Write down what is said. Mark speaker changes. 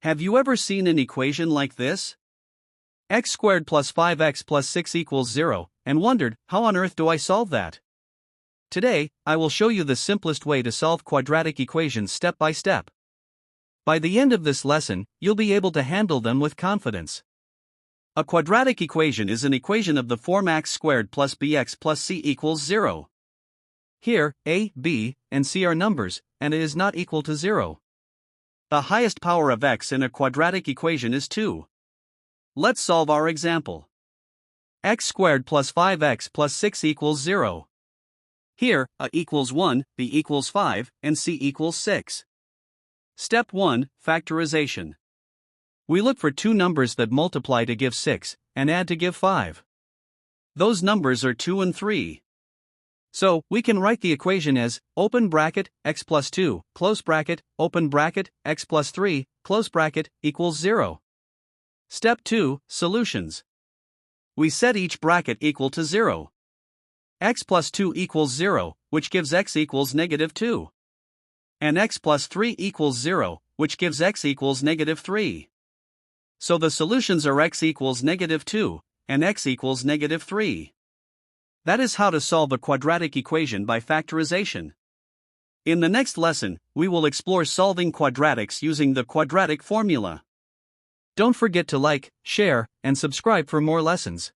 Speaker 1: Have you ever seen an equation like this? X squared plus 5x plus 6 equals 0, and wondered, how on earth do I solve that? Today, I will show you the simplest way to solve quadratic equations step by step. By the end of this lesson, you'll be able to handle them with confidence. A quadratic equation is an equation of the form x squared plus bx plus c equals 0. Here, a, b, and c are numbers, and it is not equal to 0. The highest power of x in a quadratic equation is 2. Let's solve our example. X squared plus 5x plus 6 equals 0. Here, a equals 1, b equals 5, and c equals 6. Step 1, Factorization. We look for two numbers that multiply to give 6, and add to give 5. Those numbers are 2 and 3. So, we can write the equation as, open bracket, x plus 2, close bracket, open bracket, x plus 3, close bracket, equals 0. Step 2, Solutions. We set each bracket equal to 0. X plus 2 equals 0, which gives x equals negative 2. And x plus 3 equals 0, which gives x equals negative 3. So the solutions are x equals negative 2, and x equals negative 3. That is how to solve a quadratic equation by factorization. In the next lesson, we will explore solving quadratics using the quadratic formula. Don't forget to like, share, and subscribe for more lessons.